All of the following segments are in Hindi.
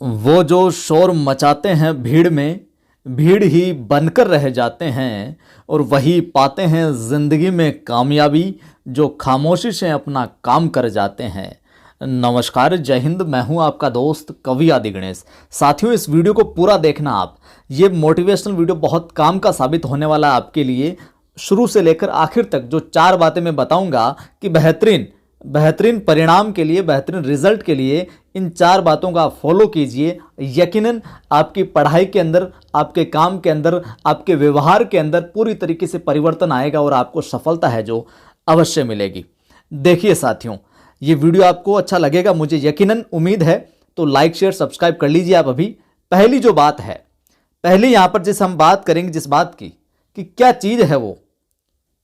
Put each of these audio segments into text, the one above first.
वो जो शोर मचाते हैं भीड़ में, भीड़ ही बनकर रह जाते हैं और वही पाते हैं जिंदगी में कामयाबी, जो खामोशी से अपना काम कर जाते हैं। नमस्कार, जय हिंद। मैं हूं आपका दोस्त कवि आदि गणेश। साथियों, इस वीडियो को पूरा देखना आप। ये मोटिवेशनल वीडियो बहुत काम का साबित होने वाला है आपके लिए। शुरू से लेकर आखिर तक जो 4 बातें मैं बताऊंगा कि बेहतरीन परिणाम के लिए, बेहतरीन रिजल्ट के लिए इन 4 बातों का आप फॉलो कीजिए। यकीनन आपकी पढ़ाई के अंदर, आपके काम के अंदर, आपके व्यवहार के अंदर पूरी तरीके से परिवर्तन आएगा और आपको सफलता है जो अवश्य मिलेगी। देखिए साथियों, ये वीडियो आपको अच्छा लगेगा, मुझे यकीनन उम्मीद है। तो लाइक, शेयर, सब्सक्राइब कर लीजिए आप अभी। पहली जो बात है, पहली यहां पर जिस हम बात करेंगे जिस बात की कि क्या चीज है, वो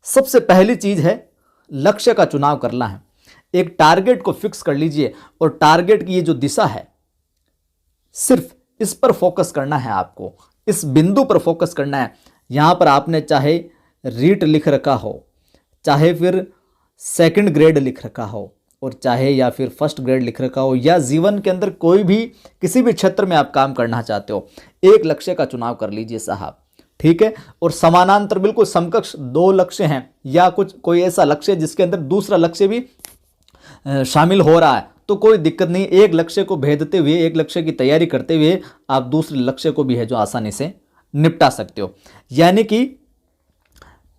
सबसे पहली चीज है लक्ष्य का चुनाव करना है। एक टारगेट को फिक्स कर लीजिए और टारगेट की ये जो दिशा है, सिर्फ इस पर फोकस करना है आपको, इस बिंदु पर फोकस करना है। यहां पर आपने चाहे रीट लिख रखा हो, चाहे फिर सेकंड ग्रेड लिख रखा हो, और चाहे या फिर फर्स्ट ग्रेड लिख रखा हो, या जीवन के अंदर कोई भी किसी भी क्षेत्र में आप काम करना चाहते हो, एक लक्ष्य का चुनाव कर लीजिए साहब, ठीक है। और समानांतर बिल्कुल समकक्ष 2 लक्ष्य हैं, या कोई ऐसा लक्ष्य जिसके अंदर दूसरा लक्ष्य भी शामिल हो रहा है, तो कोई दिक्कत नहीं। एक लक्ष्य को भेदते हुए, एक लक्ष्य की तैयारी करते हुए आप दूसरे लक्ष्य को भी है जो आसानी से निपटा सकते हो। यानी कि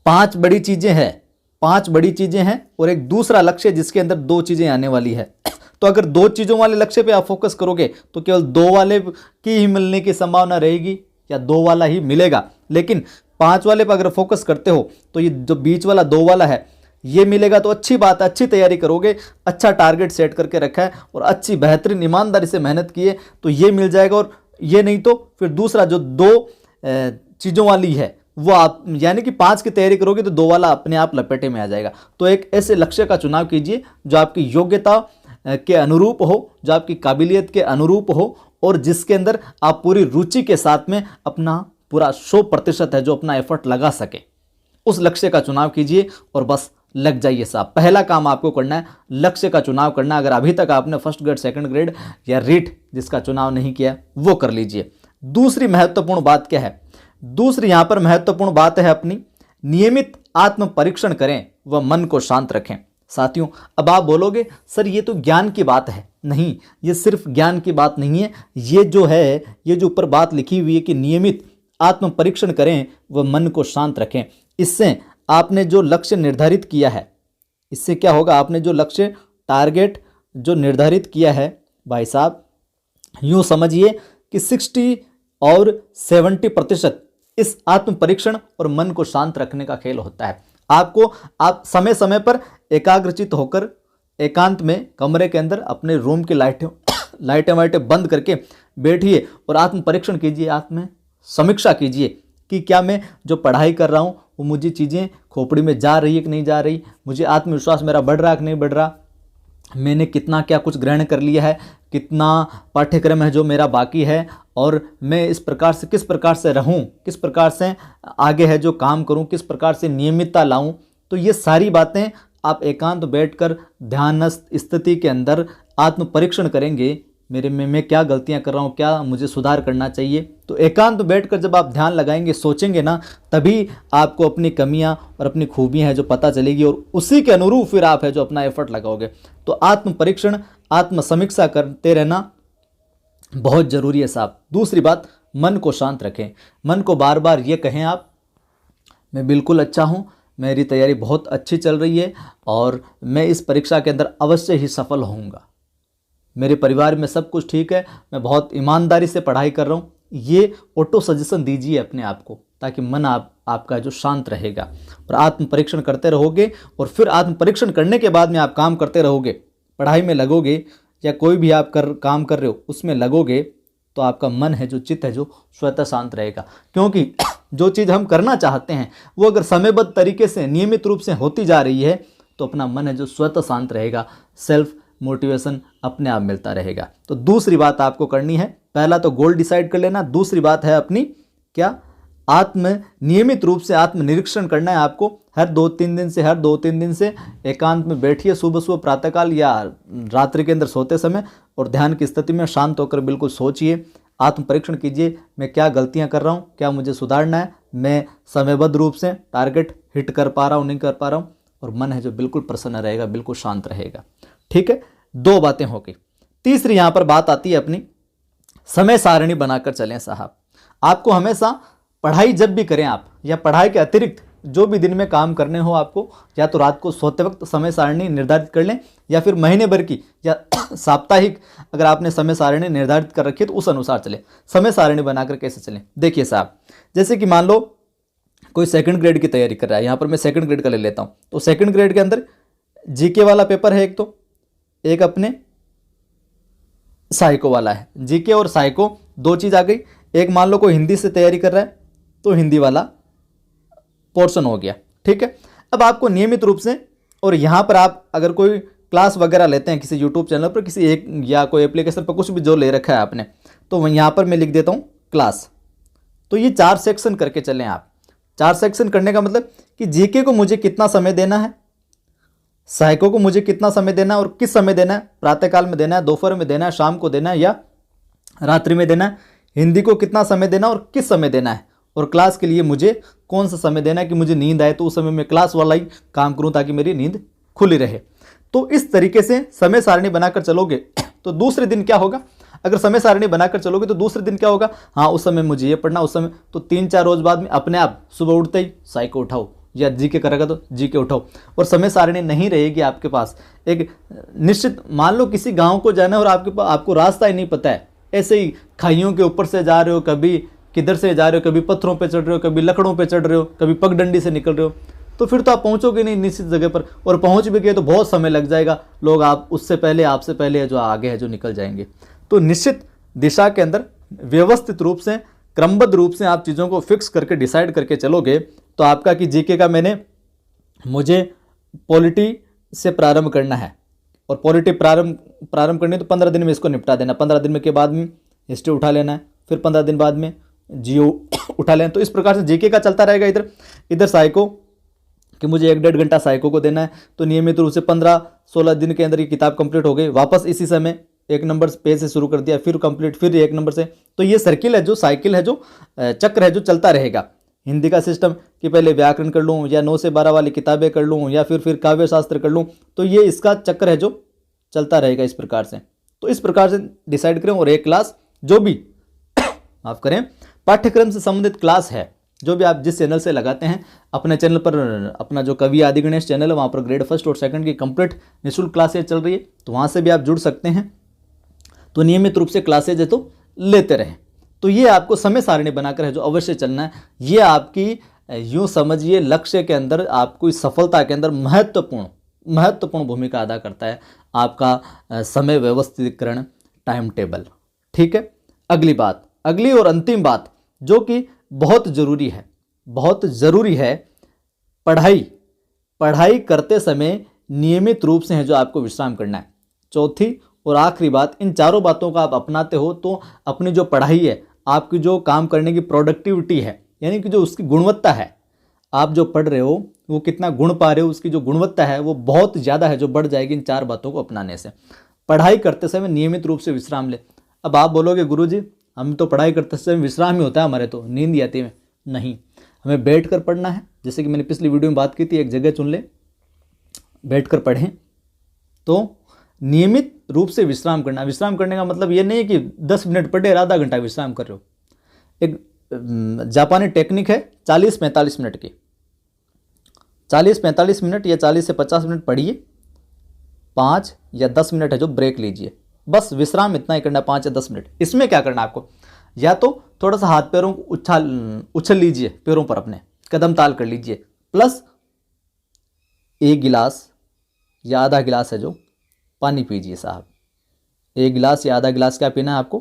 5 बड़ी चीजें हैं, 5 बड़ी चीजें हैं और एक दूसरा लक्ष्य जिसके अंदर 2 चीजें आने वाली है। तो अगर 2 चीजों वाले लक्ष्य पे आप फोकस करोगे तो केवल 2 वाले की ही मिलने की संभावना रहेगी, या 2 वाला ही मिलेगा। लेकिन 5 वाले पर अगर फोकस करते हो तो ये जो बीच वाला 2 वाला है ये मिलेगा, तो अच्छी बात है। अच्छी तैयारी करोगे, अच्छा टारगेट सेट करके रखा है और अच्छी बेहतरीन ईमानदारी से मेहनत की है तो ये मिल जाएगा। और ये नहीं तो फिर दूसरा जो 2 चीज़ों वाली है वो आप, यानी कि 5 की तैयारी करोगे तो 2 वाला अपने आप लपेटे में आ जाएगा। तो एक ऐसे लक्ष्य का चुनाव कीजिए जो आपकी योग्यता के अनुरूप हो, जो आपकी काबिलियत के अनुरूप हो, और जिसके अंदर आप पूरी रुचि के साथ में अपना पूरा 100% है जो अपना एफर्ट लगा सके, उस लक्ष्य का चुनाव कीजिए और बस लग जाइए साहब। पहला काम आपको करना है, लक्ष्य का चुनाव करना। अगर अभी तक आपने फर्स्ट ग्रेड, सेकंड ग्रेड या रीट जिसका चुनाव नहीं किया वो कर लीजिए। दूसरी महत्वपूर्ण बात क्या है? दूसरी यहां पर महत्वपूर्ण बात है अपनी नियमित आत्म परीक्षण करें व मन को शांत रखें। साथियों, अब आप बोलोगे सर ये तो ज्ञान की बात है। नहीं, ये सिर्फ ज्ञान की बात नहीं है। ये जो है, ये जो ऊपर बात लिखी हुई है कि नियमित आत्म परीक्षण करें व मन को शांत रखें, इससे आपने जो लक्ष्य निर्धारित किया है, इससे क्या होगा? आपने जो लक्ष्य, टारगेट जो निर्धारित किया है भाई साहब, यूं समझिए कि 60 और 70% इस आत्म परीक्षण और मन को शांत रखने का खेल होता है। आप समय समय पर एकाग्रचित होकर एकांत में कमरे के अंदर अपने रूम की लाइटें वाइटें बंद करके बैठिए और आत्म परीक्षण कीजिए, आत्म समीक्षा कीजिए कि क्या मैं जो पढ़ाई कर रहा हूँ वो मुझे चीज़ें खोपड़ी में जा रही है कि नहीं जा रही, मुझे आत्मविश्वास मेरा बढ़ रहा है कि नहीं बढ़ रहा, मैंने कितना क्या कुछ ग्रहण कर लिया है, कितना पाठ्यक्रम है जो मेरा बाकी है, और मैं इस प्रकार से किस प्रकार से रहूं, किस प्रकार से आगे है जो काम करूं, किस प्रकार से नियमितता लाऊं। तो ये सारी बातें आप एकांत बैठकर ध्यानस्थ स्थिति के अंदर आत्म परीक्षण करेंगे। मैं क्या गलतियां कर रहा हूं, क्या मुझे सुधार करना चाहिए। तो एकांत बैठकर जब आप ध्यान लगाएंगे, सोचेंगे ना, तभी आपको अपनी कमियां और अपनी खूबियां है जो पता चलेगी, और उसी के अनुरूप फिर आप है जो अपना एफर्ट लगाओगे। तो आत्म परीक्षण, आत्म समीक्षा करते रहना बहुत जरूरी है साहब। दूसरी बात, मन को शांत रखें। मन को बार बार ये कहें आप, मैं बिल्कुल अच्छा हूँ, मेरी तैयारी बहुत अच्छी चल रही है और मैं इस परीक्षा के अंदर अवश्य ही सफल होऊंगा, मेरे परिवार में सब कुछ ठीक है, मैं बहुत ईमानदारी से पढ़ाई कर रहा हूँ। ये ऑटो सजेशन दीजिए अपने आप को, ताकि मन आपका जो शांत रहेगा। और आत्म परीक्षण करते रहोगे, और फिर आत्म परीक्षण करने के बाद में आप काम करते रहोगे, पढ़ाई में लगोगे या कोई भी आप काम कर रहे हो उसमें लगोगे, तो आपका मन है जो, चित्त है जो स्वतः शांत रहेगा। क्योंकि जो चीज़ हम करना चाहते हैं वो अगर समयबद्ध तरीके से, नियमित रूप से होती जा रही है, तो अपना मन है जो स्वतः शांत रहेगा, सेल्फ मोटिवेशन अपने आप मिलता रहेगा। तो दूसरी बात आपको करनी है, पहला तो गोल डिसाइड कर लेना, दूसरी बात है अपनी क्या, नियमित रूप से आत्म निरीक्षण करना है आपको, हर 2-3 दिन से एकांत में बैठिए, सुबह सुबह प्रातःकाल या रात्रि के अंदर सोते समय, और ध्यान की स्थिति में शांत होकर बिल्कुल सोचिए, आत्म परीक्षण कीजिए, मैं क्या गलतियां कर रहा हूँ, क्या मुझे सुधारना है, मैं समयबद्ध रूप से टारगेट हिट कर पा रहा हूँ, नहीं कर पा रहा हूँ, और मन है जो बिल्कुल प्रसन्न रहेगा, बिल्कुल शांत रहेगा। ठीक है, 2 बातें हो गई। तीसरी यहाँ पर बात आती है अपनी समय सारणी बनाकर चलें साहब। आपको हमेशा पढ़ाई जब भी करें आप, या पढ़ाई के अतिरिक्त जो भी दिन में काम करने हो आपको, या तो रात को सोते वक्त समय सारणी निर्धारित कर लें, या फिर महीने भर की या साप्ताहिक अगर आपने समय सारणी निर्धारित कर रखी है तो उस अनुसार चलें। समय सारणी बनाकर कैसे चलें, देखिए साहब, जैसे कि मान लो कोई सेकंड ग्रेड की तैयारी कर रहा है, यहाँ पर मैं सेकंड ग्रेड का ले लेता हूँ, तो सेकंड ग्रेड के अंदर जीके वाला पेपर है, एक अपने साइको वाला है। जीके और साइको 2 चीज़ आ गई। एक मान लो कोई हिंदी से तैयारी कर रहा है तो हिंदी वाला पोर्शन हो गया। ठीक है, अब आपको नियमित रूप से, और यहाँ पर आप अगर कोई क्लास वगैरह लेते हैं किसी यूट्यूब चैनल पर, किसी एक या कोई एप्लीकेशन पर, कुछ भी जो ले रखा है आपने, तो यहाँ पर मैं लिख देता हूँ क्लास। तो ये 4 सेक्शन करके चलें आप। 4 सेक्शन करने का मतलब कि जीके को मुझे कितना समय देना है, साइको को मुझे कितना समय देना है और किस समय देना है, प्रातःकाल में देना है, दोपहर में देना है, शाम को देना है या रात्रि में देना है, हिंदी को कितना समय देना है और किस समय देना है, और क्लास के लिए मुझे कौन सा समय देना है कि मुझे नींद आए तो उस समय मैं क्लास वाला ही काम करूं ताकि मेरी नींद खुली रहे। तो इस तरीके से समय सारणी बनाकर चलोगे तो दूसरे दिन क्या होगा, अगर समय सारणी बनाकर चलोगे तो दूसरे दिन क्या होगा, हाँ उस समय मुझे ये पढ़ना, उस समय, तो 3-4 रोज बाद में अपने आप सुबह उठते ही साइको उठाओ, या जीके करेगा तो जीके उठाओ, और समय सारणी नहीं रहेगी आपके पास। एक निश्चित, मान लो किसी गांव को जाना है और आपको रास्ता ही नहीं पता है, ऐसे ही खाइयों के ऊपर से जा रहे हो, कभी किधर से जा रहे हो, कभी पत्थरों पे चढ़ रहे हो, कभी लकड़ों पे चढ़ रहे हो, कभी पगडंडी से निकल रहे हो, तो फिर तो आप पहुंचोगे नहीं निश्चित जगह पर, और पहुंच भी गए तो बहुत समय लग जाएगा, लोग आपसे पहले जो आगे है जो निकल जाएंगे। तो निश्चित दिशा के अंदर व्यवस्थित रूप से, क्रमबद्ध रूप से आप चीज़ों को फिक्स करके डिसाइड करके चलोगे तो आपका कि जीके का मुझे पॉलिटी से प्रारंभ करना है, और पॉलिटी प्रारंभ करनी है तो 15 दिन में इसको निपटा देना, 15 दिन के बाद में हिस्ट्री उठा लेना है, फिर 15 दिन बाद में जियो उठा लेना। तो इस प्रकार से जीके का चलता रहेगा। इधर साइको कि मुझे 1-1.5 घंटा साइको को देना है, तो नियमित रूप से 15-16 दिन के अंदर ये किताब कंप्लीट हो गई, वापस इसी समय 1 नंबर पेज से शुरू कर दिया, फिर कंप्लीट, फिर 1 नंबर से। तो ये सर्किल है, जो साइकिल है, जो चक्र है, जो चलता रहेगा। हिंदी का सिस्टम कि पहले व्याकरण कर लूँ, या 9 से 12 वाली किताबें कर लूँ, या फिर काव्य शास्त्र कर लूँ, तो ये इसका चक्र है जो चलता रहेगा इस प्रकार से। तो इस प्रकार से डिसाइड करें, और एक क्लास जो भी माफ करें पाठ्यक्रम से संबंधित क्लास है, जो भी आप जिस चैनल से लगाते हैं, अपने चैनल पर, अपना जो कवि आदि गणेश चैनल है, वहाँ पर ग्रेड 1 और 2 की कंप्लीट निःशुल्क क्लासेज चल रही है, तो वहाँ से भी आप जुड़ सकते हैं। तो नियमित रूप से क्लासेज है तो लेते रहें। तो ये आपको समय सारणी बनाकर है जो अवश्य चलना है। ये आपकी यूँ समझिए लक्ष्य के अंदर, आपको सफलता के अंदर महत्वपूर्ण भूमिका अदा करता है आपका समय व्यवस्थितकरण, टाइम टेबल। ठीक है, अगली और अंतिम बात जो कि बहुत ज़रूरी है, पढ़ाई करते समय नियमित रूप से है जो आपको विश्राम करना है। चौथी और आखिरी बात, इन चारों बातों का आप अपनाते हो तो अपनी जो पढ़ाई है, आपकी जो काम करने की प्रोडक्टिविटी है, यानी कि जो उसकी गुणवत्ता है, आप जो पढ़ रहे हो वो कितना गुण पा रहे हो, उसकी जो गुणवत्ता है वो बहुत ज़्यादा है, जो बढ़ जाएगी इन 4 बातों को अपनाने से। पढ़ाई करते समय नियमित रूप से विश्राम ले। अब आप बोलोगे गुरुजी हम तो पढ़ाई करते समय विश्राम ही होता है हमारे, तो नींद ही आती है। नहीं, हमें बैठ कर पढ़ना है। जैसे कि मैंने पिछली वीडियो में बात की थी, एक जगह चुन ले, बैठ कर पढ़ें। तो नियमित रूप से विश्राम करना। विश्राम करने का मतलब ये नहीं है कि 10 मिनट पढ़े और आधा घंटा विश्राम कर रहे हो। एक जापानी टेक्निक है 40-45 मिनट की। 40-45 मिनट या 40 से 50 मिनट पढ़िए, 5 या 10 मिनट है जो ब्रेक लीजिए। बस विश्राम इतना ही करना, 5 या 10 मिनट। इसमें क्या करना आपको, या तो थोड़ा सा हाथ पैरों को उछल लीजिए, पैरों पर अपने कदम ताल कर लीजिए, प्लस 1 गिलास या आधा गिलास है जो पानी पीजिए साहब। 1 गिलास या आधा गिलास क्या पीना है आपको,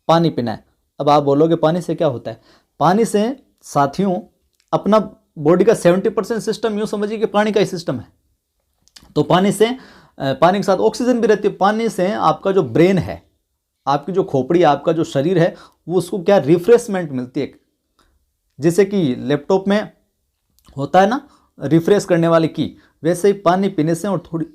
पानी पीना है। अब आप बोलोगे पानी से क्या होता है? पानी से साथियों अपना बॉडी का 70% सिस्टम यूँ समझिए कि पानी का ही सिस्टम है। तो पानी के साथ ऑक्सीजन भी रहती है। पानी से आपका जो ब्रेन है, आपकी जो खोपड़ी, आपका जो शरीर है, वो उसको क्या रिफ्रेशमेंट मिलती है। जैसे कि लैपटॉप में होता है ना, रिफ्रेश करने वाली की, वैसे ही पानी पीने से और थोड़ी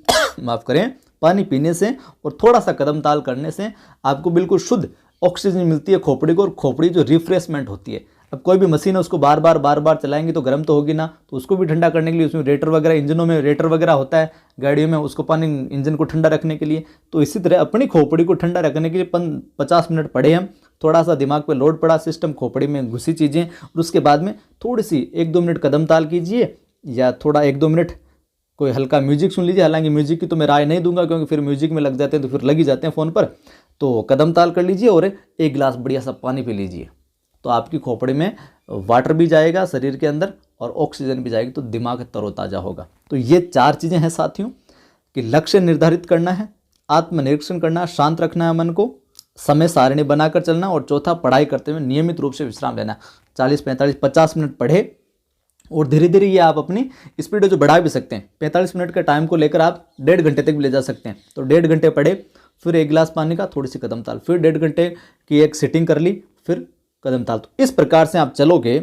माफ़ करें, पानी पीने से और थोड़ा सा कदम ताल करने से आपको बिल्कुल शुद्ध ऑक्सीजन मिलती है खोपड़ी को, और खोपड़ी जो रिफ्रेशमेंट होती है। अब कोई भी मशीन है उसको बार बार चलाएंगे तो गर्म तो होगी ना, तो उसको भी ठंडा करने के लिए उसमें रेटर वगैरह, इंजनों में रेटर वगैरह होता है, गाड़ियों में, उसको पानी इंजन को ठंडा रखने के लिए। तो इसी तरह अपनी खोपड़ी को ठंडा रखने के लिए 50 मिनट पढ़े हम, थोड़ा सा दिमाग पे लोड पड़ा, सिस्टम खोपड़ी में घुसी चीज़ें, और उसके बाद में थोड़ी सी 1-2 मिनट कदम ताल कीजिए, या थोड़ा 1-2 मिनट कोई हल्का म्यूजिक सुन लीजिए। हालांकि म्यूजिक की तो मैं राय नहीं दूंगा, क्योंकि फिर म्यूजिक में लग जाते हैं तो फिर लग ही जाते हैं फ़ोन पर। तो कदम ताल कर लीजिए और 1 गिलास बढ़िया सा पानी पी लीजिए, तो आपकी खोपड़ी में वाटर भी जाएगा शरीर के अंदर और ऑक्सीजन भी जाएगी, तो दिमाग तरोताज़ा होगा। तो ये 4 चीज़ें हैं साथियों, कि लक्ष्य निर्धारित करना है, आत्मनिरीक्षण करना है, शांत रखना है मन को, समय सारणी बनाकर चलना, और चौथा पढ़ाई करते हुए नियमित रूप से विश्राम लेना। 40, 45, 50 मिनट पढ़े, और धीरे धीरे ये आप अपनी स्पीड जो बढ़ा भी सकते हैं। 45 मिनट के टाइम को लेकर आप 1.5 घंटे तक भी ले जा सकते हैं। तो 1.5 घंटे पढ़े, फिर 1 गिलास पानी का, थोड़ी सी कदम ताल, फिर 1.5 घंटे की एक सिटिंग कर ली, फिर कदम ताल। तो इस प्रकार से आप चलोगे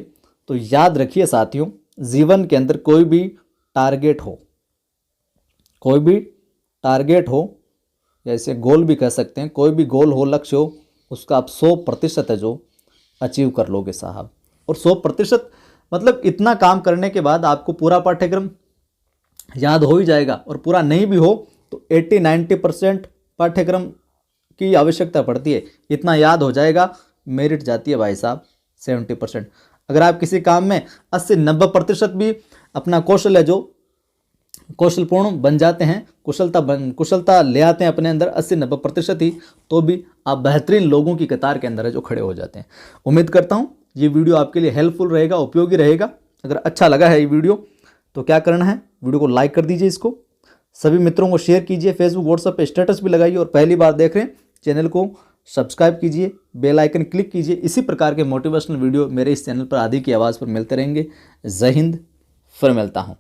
तो याद रखिए साथियों, जीवन के अंदर कोई भी टारगेट हो, या इसे गोल भी कह सकते हैं, कोई भी गोल हो, लक्ष्य हो, उसका आप 100% है जो अचीव कर लोगे साहब। और 100% मतलब इतना काम करने के बाद आपको पूरा पाठ्यक्रम याद हो ही जाएगा, और पूरा नहीं भी हो तो 80-90% पाठ्यक्रम की आवश्यकता पड़ती है, इतना याद हो जाएगा, मेरिट जाती है भाई साहब 70%। अगर आप किसी काम में 80-90% भी अपना कौशल है जो कौशलपूर्ण बन जाते हैं, कुशलता ले आते हैं अपने अंदर 80-90% ही, तो भी आप बेहतरीन लोगों की कतार के अंदर है जो खड़े हो जाते हैं। उम्मीद करता हूँ ये वीडियो आपके लिए हेल्पफुल रहेगा, उपयोगी रहेगा। अगर अच्छा लगा है ये वीडियो तो क्या करना है, वीडियो को लाइक कर दीजिए, इसको सभी मित्रों को शेयर कीजिए, फेसबुक व्हाट्सएप पे स्टेटस भी लगाइए, और पहली बार देख रहे हैं चैनल को सब्सक्राइब कीजिए, बेल आइकन क्लिक कीजिए। इसी प्रकार के मोटिवेशनल वीडियो मेरे इस चैनल पर आदि की आवाज़ पर मिलते रहेंगे। जय हिंद, फिर मिलता हूँ।